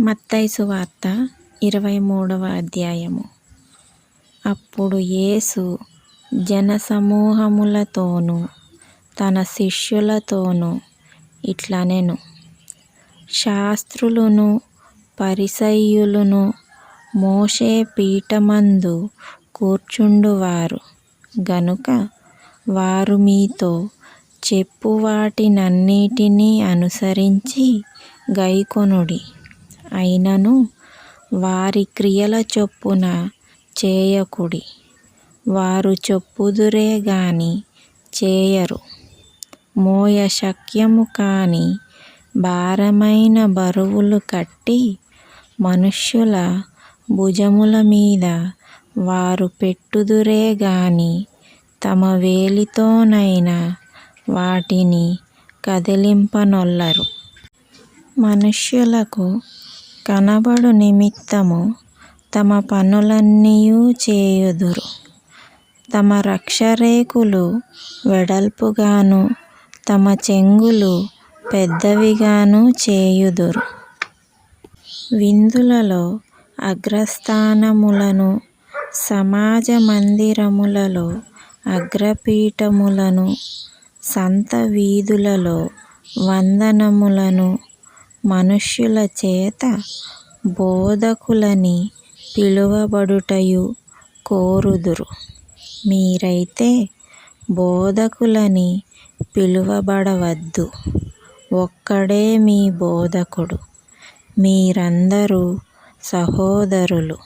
మత్తయి సువార్త 23వ అధ్యాయము. అప్పుడు యేసు జనసమూహములతోనూ తన శిష్యులతోనూ ఇట్లనెను, శాస్త్రులును పరిసయ్యులును మోషే పీఠమందు కూర్చుండువారు గనుక వారు మీతో చెప్పు వాటినన్నిటినీ అనుసరించి గైకొనుడి. అయినను వారి క్రియల చొప్పున చేయకుడి. వారు చెప్పుదురే గాని చేయరు. మోయ శక్యము కాని భారమైన బరువులు కట్టి మనుష్యుల భుజముల మీద వారు పెట్టుదురే గాని తమ వేలితోనైనా వాటిని కదిలింపనొల్లరు. మనుష్యులకు కనబడు నిమిత్తము తమ పనులన్నీయు చేయుదురు. తమ రక్షరేకులు వెడల్పుగాను తమ చెంగులు పెద్దవిగాను చేయుదురు. విందులలో అగ్రస్థానములను, సమాజ మందిరములలో అగ్రపీఠములను, సంత వీధులలో వందనములను మనుష్యుల చేత బోధకులని పిలువబడుటయు కోరుదురు. మీరైతే బోధకులని పిలువబడవద్దు, ఒక్కడే మీ బోధకుడు. మీరందరూ సహోదరులు.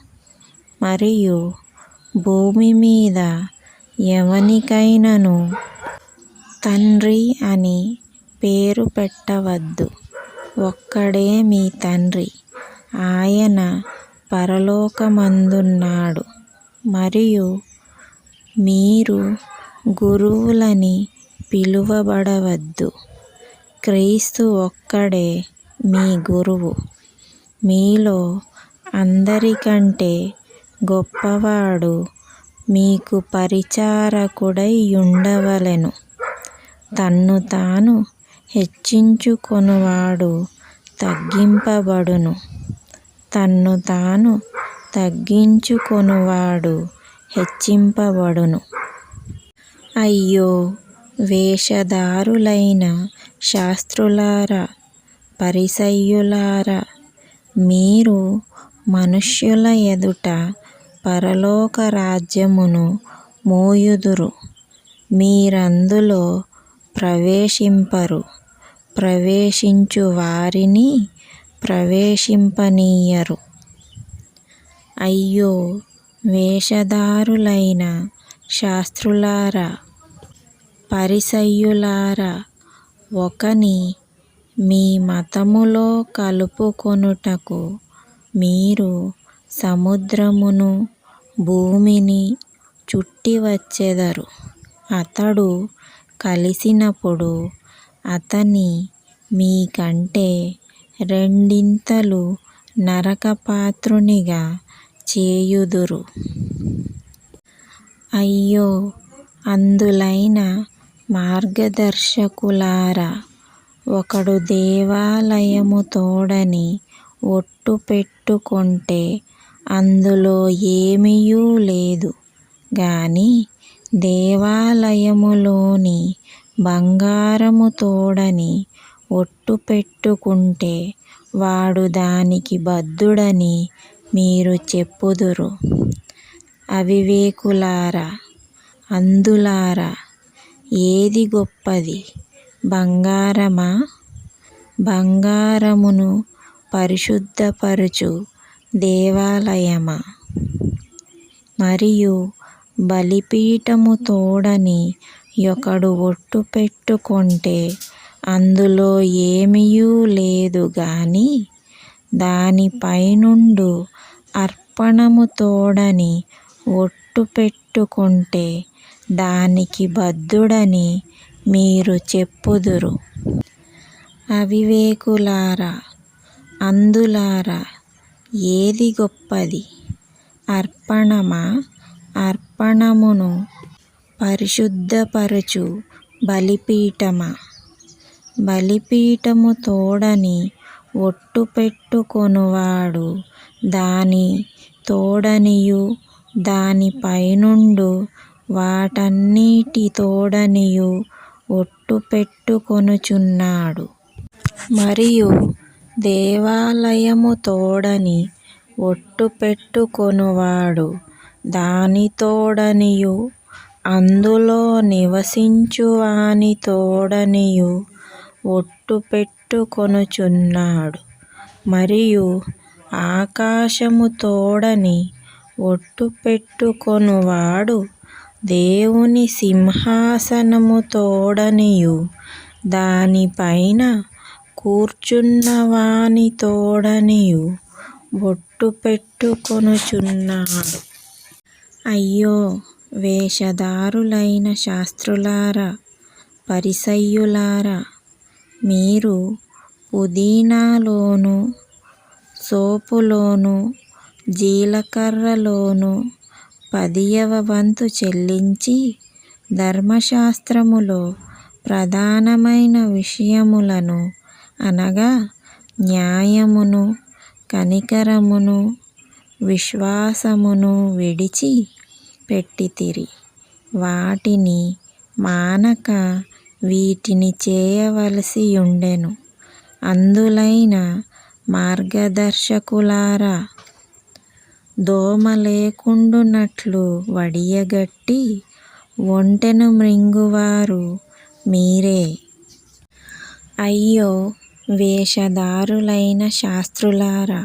మరియు భూమి మీద ఎవనికైనను తండ్రి అని పేరు పెట్టవద్దు, ఒక్కడే మీ తండ్రి, ఆయన పరలోకమందున్నాడు. మరియు మీరు గురువులని పిలువబడవద్దు, క్రీస్తు ఒక్కడే మీ గురువు. మీలో అందరికంటే గొప్పవాడు మీకు పరిచారకుడై యుండవలెను. తన్ను తాను హెచ్చించుకొనువాడు తగ్గింపబడును, తన్ను తాను తగ్గించుకొనువాడు హెచ్చింపబడును. అయ్యో, వేషధారులైన శాస్త్రులారా, పరిసయ్యులారా, మీరు మనుష్యుల ఎదుట పరలోక రాజ్యమును మోయుదురు. మీరందులో ప్రవేశింపరు, ప్రవేశించు వారిని ప్రవేశింపనీయరు. అయ్యో, వేషధారులైన శాస్త్రులారా, పరిసయ్యులారా, ఒకని మీ మతములో కలుపుకొనుటకు మీరు సముద్రమును భూమిని చుట్టి వచ్చెదరు. అతడు కలిసినప్పుడు అతని మీకంటే రెండింతలు నరకపాత్రునిగా చేయుదురు. అయ్యో, అంధులైన మార్గదర్శకులారా, ఒకడు దేవాలయము తోడని ఒట్టు పెట్టుకొంటే అందులో ఏమియూ లేదు గాని దేవాలయములోని బంగారము తోడని ఒట్టు పెట్టుకుంటే వాడు దానికి బద్ధుడని మీరు చెప్పుదురు. అవివేకులారా, అంధులారా, ఏది గొప్పది, బంగారమా? బంగారమును పరిశుద్ధపరచు దేవాలయమా? మరియు బలిపీఠము తోడని ఒకడు ఒట్టు పెట్టుకొంటే అందులో ఏమియూ లేదు గాని దానిపైనుండు అర్పణము తోడని ఒట్టు పెట్టుకొంటే దానికి బద్ధుడని మీరు చెప్పుదురు. అవివేకులారా, అంధులారా, ఏది గొప్పది, అర్పణమా? అర్పణమును పరిశుద్ధపరచు బలిపీఠమా? బలిపీఠము తోడని ఒట్టు పెట్టుకొనువాడు దాని తోడనియు దాని పైనుండు వాటన్నిటి తోడనియు ఒట్టు పెట్టుకొనుచున్నాడు. మరియు దేవాలయము తోడని ఒట్టు పెట్టుకొనువాడు దాని తోడనియు అందులో నివసించువాని తోడనియు ఒట్టు పెట్టుకొనుచున్నాడు. మరియు ఆకాశము తోడని ఒట్టు పెట్టుకొనువాడు దేవుని సింహాసనము తోడనియు దానిపైన కూర్చున్నవాని తోడనియు ఒట్టు పెట్టుకొనుచున్నాడు. అయ్యో, వేషధారులైన శాస్త్రులారా, పరిసయ్యులారా, మీరు పుదీనాలోను సోపులోను జీలకర్రలోను 10వ వంతు చెల్లించి ధర్మశాస్త్రములో ప్రధానమైన విషయములను అనగా న్యాయమును, కనికరమును, విశ్వాసమును విడిచి పెట్టితిరి. వాటిని మానక వీటిని చేయవలసియుండెను. అందులైన మార్గదర్శకులారా, దోమ లేకుండునట్లు వడియగట్టి ఒంటెను మ్రింగువారు మీరే. అయ్యో, వేషధారులైన శాస్త్రులారా,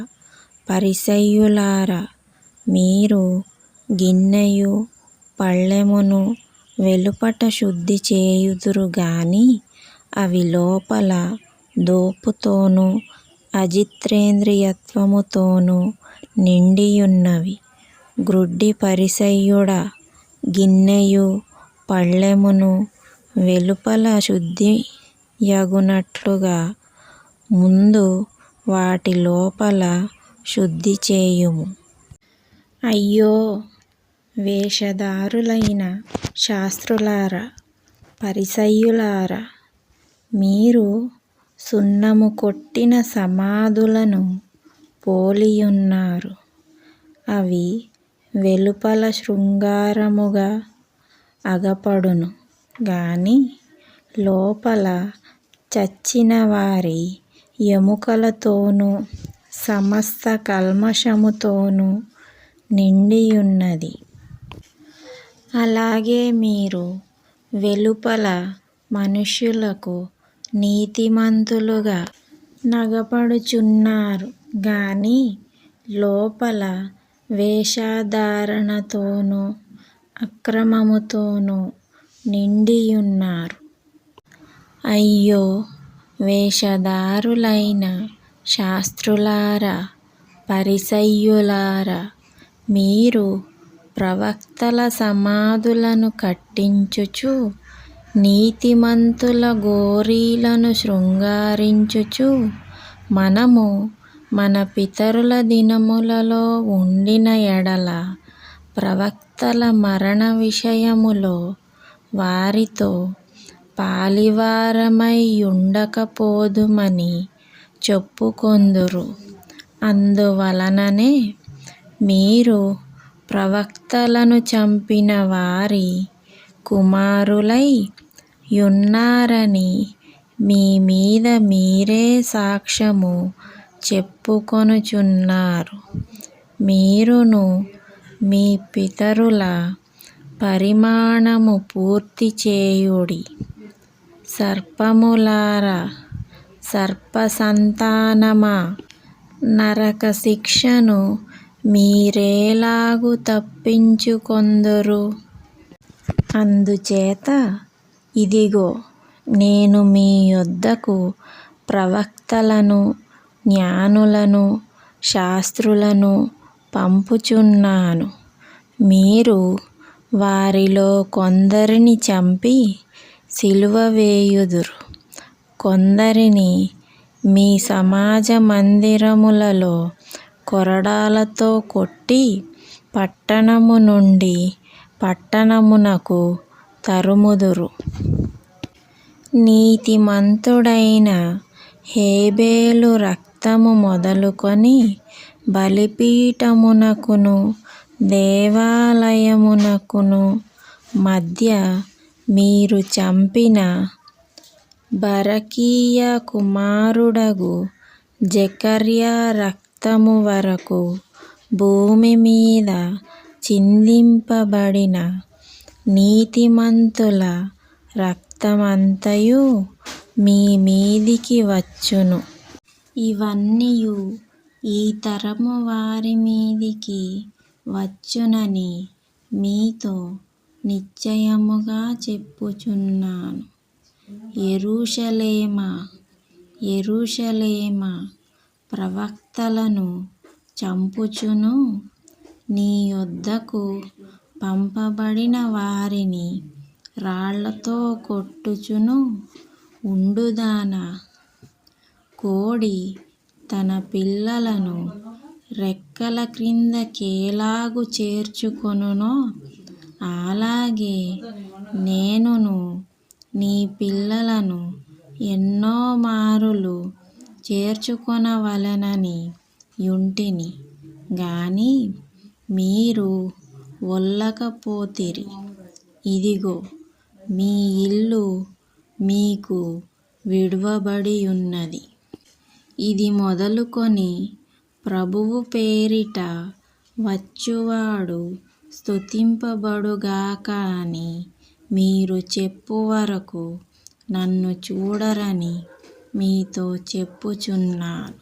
పరిసయ్యులారా, మీరు గిన్నెయు పళ్ళెమును వెలుపట శుద్ధి చేయుదురు గాని అవి లోపల దోపుతోనూ అజితేంద్రియత్వముతోనూ నిండియున్నవి. గ్రుడ్డి పరిసయ్యుడా, గిన్నెయు పళ్ళెమును వెలుపల శుద్ధియగునట్లుగా ముందు వాటి లోపల శుద్ధి చేయుము. అయ్యో, వేషధారులైన శాస్త్రులారా, పరిసయ్యులారా, మీరు సున్నము కొట్టిన సమాధులను పోలియున్నారు. అవి వెలుపల శృంగారముగా అగపడును గాని లోపల చచ్చిన వారి ఎముకలతోనూ సమస్త కల్మషముతోనూ నిండియున్నది. అలాగే మీరు వెలుపల మనుష్యులకు నీతిమంతులుగా నగపడుచున్నారు గాని లోపల వేషధారణతోనూ అక్రమముతోనూ నిండియున్నారు. అయ్యో, వేషధారులైన శాస్త్రులారా, పరిసయ్యులారా, మీరు ప్రవక్తల సమాధులను కట్టించుచు నీతిమంతుల గోరీలను శృంగారించుచు మనము మన పితరుల దినములలో ఉండిన ఎడల ప్రవక్తల మరణ విషయములో వారితో పాలివారమై ఉండకపోదుమని చెప్పుకొందురు. అందువలననే మీరు ప్రవక్తలను చంపిన వారి కుమారులై యున్నారని మీ మీద మీరే సాక్ష్యము చెప్పుకొనుచున్నారు. మీరును మీ పితరుల పరిమాణము పూర్తి చేయుడి. సర్పములారా, సర్పసంతానమా, నరక శిక్షను మీరేలాగు తప్పించుకొందురు? అందుచేత ఇదిగో, నేను మీ యొద్దకు ప్రవక్తలను, జ్ఞానులను, శాస్త్రులను పంపుచున్నాను. మీరు వారిలో కొందరిని చంపి సిలువ వేయుదురు. కొందరిని మీ సమాజ మందిరములలో కొరడాలతో కొట్టి పట్టణము నుండి పట్టణమునకు తరుముదురు. నీతిమంతుడైన హేబెలు రక్త రక్తము మొదలుకొని బలిపీఠమునకును దేవాలయమునకును మధ్య మీరు చంపిన బరకీయ కుమారుడగు జెకర్యా రక్తము వరకు భూమి మీద చిందింపబడిన నీతిమంతుల రక్తమంతయు మీ మీదికి వచ్చును. ఇవన్నీయు ఈ తరము వారి మీదికి వచ్చునని మీతో నిశ్చయముగా చెప్పుచున్నాను. యెరూషలేమా, యెరూషలేమా, ప్రవక్తలను చంపుచును, నీ యొద్దకు పంపబడిన వారిని రాళ్లతో కొట్టుచును ఉండుదానా, కోడి తన పిల్లలను రెక్కల క్రిందకేలాగు చేర్చుకొనునో అలాగే నేనును నీ పిల్లలను ఎన్నో మారులు చేర్చుకొనవలెనని యుంటిని గాని మీరు ఒల్లకపోతిరి. ఇదిగో మీ ఇల్లు మీకు విడువబడియున్నది. ఇది మొదలుకొని ప్రభువు పేరిట వచ్చువాడు స్తుతింపబడుగాక అని మీరు చెప్పు వరకు నన్ను చూడరని మీతో చెప్పుచున్నాను.